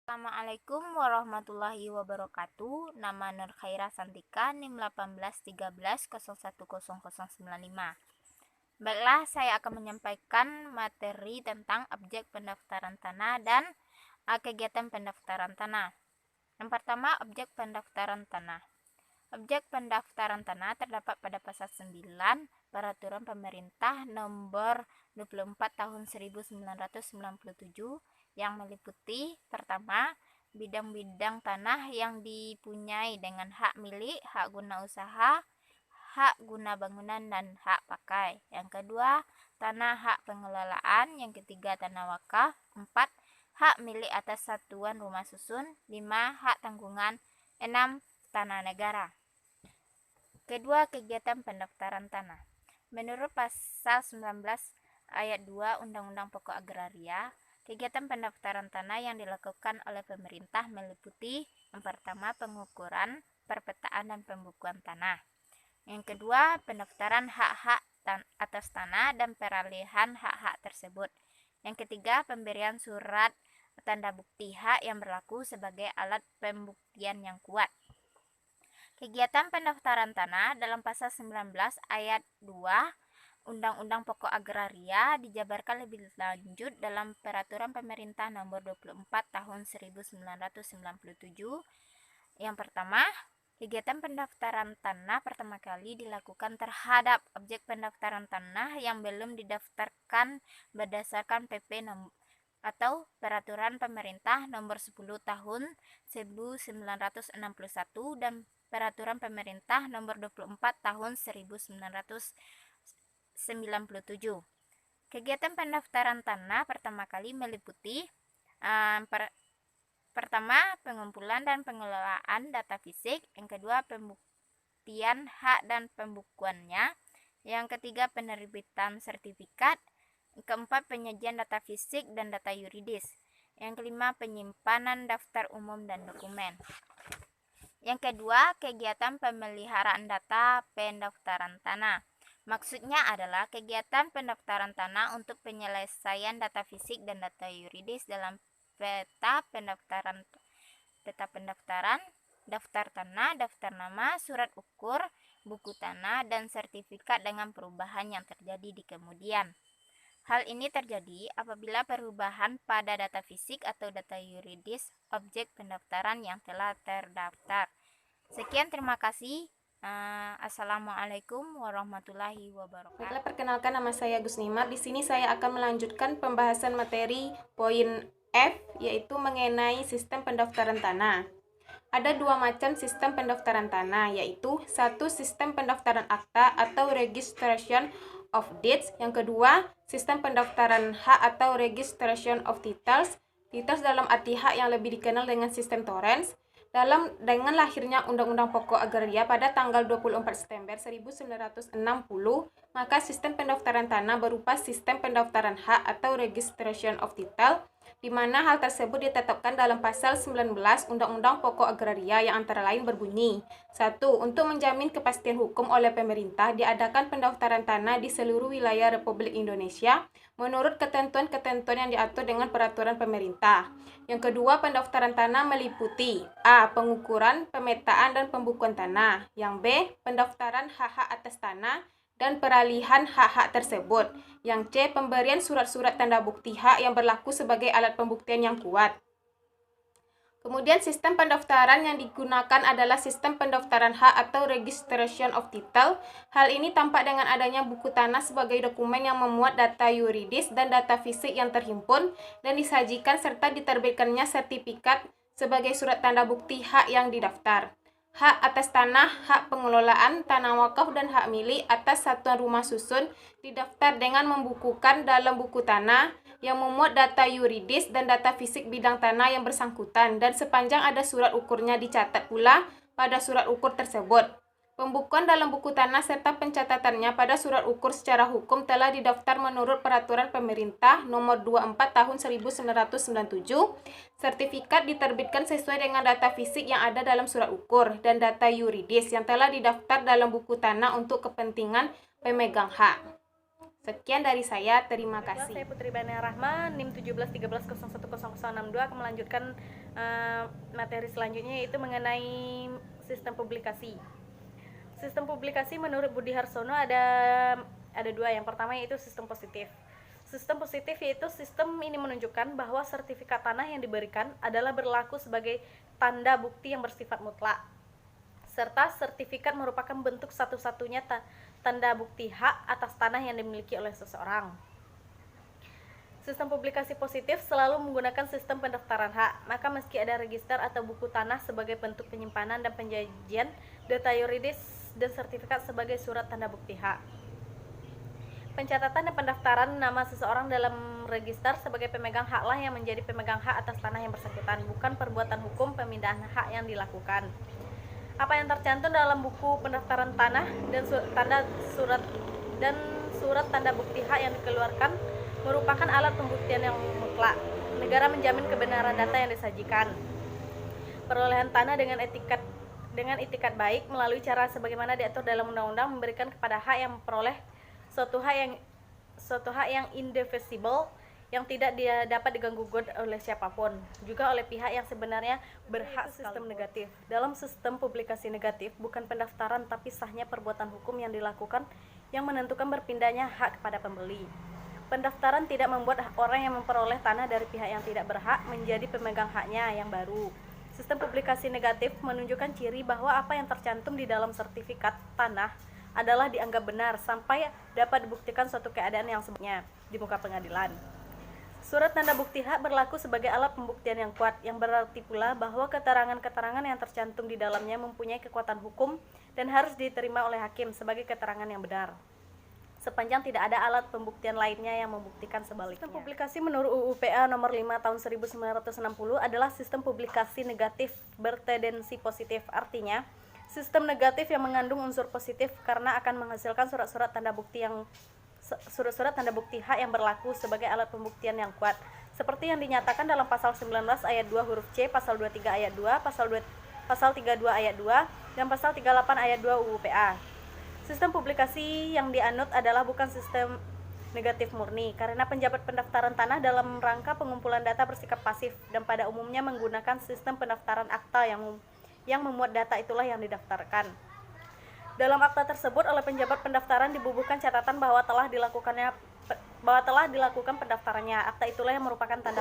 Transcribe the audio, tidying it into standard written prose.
Assalamualaikum warahmatullahi wabarakatuh. Nama Nur Khaira Santika, NIM 1813010095. Baiklah, saya akan menyampaikan materi tentang objek pendaftaran tanah dan kegiatan pendaftaran tanah. Yang pertama, objek pendaftaran tanah. Objek pendaftaran tanah terdapat pada pasal 9 Peraturan Pemerintah Nomor 24 Tahun 1997 yang meliputi pertama, bidang-bidang tanah yang dipunyai dengan hak milik, hak guna usaha, hak guna bangunan, dan hak pakai. Yang kedua, tanah hak pengelolaan. Yang ketiga, tanah wakaf. 4, hak milik atas satuan rumah susun. 5, hak tanggungan. 6, tanah negara. Kedua, kegiatan pendaftaran tanah. Menurut pasal 19 ayat 2 Undang-Undang Pokok Agraria, kegiatan pendaftaran tanah yang dilakukan oleh pemerintah meliputi yang pertama, pengukuran, perpetaan, dan pembukuan tanah. Yang kedua, pendaftaran hak-hak atas tanah dan peralihan hak-hak tersebut. Yang ketiga, pemberian surat tanda bukti hak yang berlaku sebagai alat pembuktian yang kuat. Kegiatan pendaftaran tanah dalam pasal 19 ayat 2 Undang-Undang Pokok Agraria dijabarkan lebih lanjut dalam Peraturan Pemerintah Nomor 24 Tahun 1997. Yang pertama, kegiatan pendaftaran tanah pertama kali dilakukan terhadap objek pendaftaran tanah yang belum didaftarkan berdasarkan PP atau Peraturan Pemerintah Nomor 10 Tahun 1961 dan Peraturan Pemerintah Nomor 24 Tahun 1997. Kegiatan pendaftaran tanah pertama kali meliputi pertama, pengumpulan dan pengelolaan data fisik. Yang kedua, pembuktian hak dan pembukuannya. Yang ketiga, penerbitan sertifikat. Yang keempat, penyajian data fisik dan data yuridis. Yang kelima, penyimpanan daftar umum dan dokumen. Yang kedua, kegiatan pemeliharaan data pendaftaran tanah. Maksudnya adalah kegiatan pendaftaran tanah untuk penyelesaian data fisik dan data yuridis dalam peta pendaftaran, daftar tanah, daftar nama, surat ukur, buku tanah, dan sertifikat dengan perubahan yang terjadi di kemudian. Hal ini terjadi apabila perubahan pada data fisik atau data yuridis objek pendaftaran yang telah terdaftar. Sekian, terima kasih. Assalamualaikum warahmatullahi wabarakatuh. Baiklah, perkenalkan, nama saya Gusnima. Di sini saya akan melanjutkan pembahasan materi poin F, yaitu mengenai sistem pendaftaran tanah. Ada dua macam sistem pendaftaran tanah, yaitu satu, sistem pendaftaran akta atau registration of deeds. Yang kedua, sistem pendaftaran hak atau registration of titles. Titles dalam arti hak yang lebih dikenal dengan sistem torrents. Dengan lahirnya Undang-Undang Pokok Agraria pada tanggal 24 September 1960, maka sistem pendaftaran tanah berupa sistem pendaftaran hak atau registration of title, di mana hal tersebut ditetapkan dalam pasal 19 Undang-Undang Pokok Agraria yang antara lain berbunyi: 1. Untuk menjamin kepastian hukum oleh pemerintah, diadakan pendaftaran tanah di seluruh wilayah Republik Indonesia menurut ketentuan-ketentuan yang diatur dengan peraturan pemerintah. Yang kedua, pendaftaran tanah meliputi A. Pengukuran, pemetaan, dan pembukuan tanah. Yang B. Pendaftaran hak-hak atas tanah dan peralihan hak-hak tersebut. Yang C. Pemberian surat-surat tanda bukti hak yang berlaku sebagai alat pembuktian yang kuat. Kemudian sistem pendaftaran yang digunakan adalah sistem pendaftaran hak atau registration of title. Hal ini tampak dengan adanya buku tanah sebagai dokumen yang memuat data yuridis dan data fisik yang terhimpun dan disajikan serta diterbitkannya sertifikat sebagai surat tanda bukti hak yang didaftar. Hak atas tanah, hak pengelolaan, tanah wakaf, dan hak milik atas satuan rumah susun didaftar dengan membukukan dalam buku tanah yang memuat data yuridis dan data fisik bidang tanah yang bersangkutan, dan sepanjang ada surat ukurnya dicatat pula pada surat ukur tersebut. Pembukuan dalam buku tanah serta pencatatannya pada surat ukur secara hukum telah didaftar menurut Peraturan Pemerintah Nomor 24 Tahun 1997. Sertifikat diterbitkan sesuai dengan data fisik yang ada dalam surat ukur dan data yuridis yang telah didaftar dalam buku tanah untuk kepentingan pemegang hak. Sekian dari saya, terima Saya kasih. Putri Bania Rahma, NIM 1713010062 akan melanjutkan materi selanjutnya, yaitu mengenai sistem publikasi. Sistem publikasi menurut Budi Harsono ada dua. Yang pertama yaitu sistem positif. Sistem positif yaitu sistem ini menunjukkan bahwa sertifikat tanah yang diberikan adalah berlaku sebagai tanda bukti yang bersifat mutlak, serta sertifikat merupakan bentuk satu-satunya tanda bukti hak atas tanah yang dimiliki oleh seseorang. Sistem publikasi positif selalu menggunakan sistem pendaftaran hak, maka meski ada register atau buku tanah sebagai bentuk penyimpanan dan penjajian, data yuridis dan sertifikat sebagai surat tanda bukti hak. Pencatatan dan pendaftaran nama seseorang dalam register sebagai pemegang haklah yang menjadi pemegang hak atas tanah yang bersangkutan, bukan perbuatan hukum pemindahan hak yang dilakukan. Apa yang tercantum dalam buku pendaftaran tanah dan surat tanda bukti hak yang dikeluarkan merupakan alat pembuktian yang mutlak. Negara menjamin kebenaran data yang disajikan. Perolehan tanah dengan itikat baik melalui cara sebagaimana diatur dalam undang-undang memberikan kepada hak yang memperoleh suatu hak yang indivisible yang tidak dapat diganggu-gugat oleh siapapun, juga oleh pihak yang sebenarnya berhak. Sistem negatif. Dalam sistem publikasi negatif, bukan pendaftaran tapi sahnya perbuatan hukum yang dilakukan yang menentukan berpindahnya hak kepada pembeli. Pendaftaran tidak membuat orang yang memperoleh tanah dari pihak yang tidak berhak menjadi pemegang haknya yang baru. Sistem publikasi negatif menunjukkan ciri bahwa apa yang tercantum di dalam sertifikat tanah adalah dianggap benar sampai dapat dibuktikan suatu keadaan yang sebelumnya di muka pengadilan. Surat tanda bukti hak berlaku sebagai alat pembuktian yang kuat, yang berarti pula bahwa keterangan-keterangan yang tercantum di dalamnya mempunyai kekuatan hukum dan harus diterima oleh hakim sebagai keterangan yang benar, sepanjang tidak ada alat pembuktian lainnya yang membuktikan sebaliknya. Sistem publikasi menurut UU PA nomor 5 tahun 1960 adalah sistem publikasi negatif bertendensi positif. Artinya, sistem negatif yang mengandung unsur positif karena akan menghasilkan surat-surat tanda bukti hak yang berlaku sebagai alat pembuktian yang kuat, seperti yang dinyatakan dalam pasal 19 ayat 2 huruf C, pasal 23 ayat 2, pasal 32 ayat 2, dan pasal 38 ayat 2 UU PA. Sistem publikasi yang dianut adalah bukan sistem negatif murni, karena penjabat pendaftaran tanah dalam rangka pengumpulan data bersikap pasif dan pada umumnya menggunakan sistem pendaftaran akta yang memuat data itulah yang didaftarkan. Dalam akta tersebut oleh penjabat pendaftaran dibubuhkan catatan bahwa telah dilakukan pendaftarannya. Akta itulah yang merupakan tanda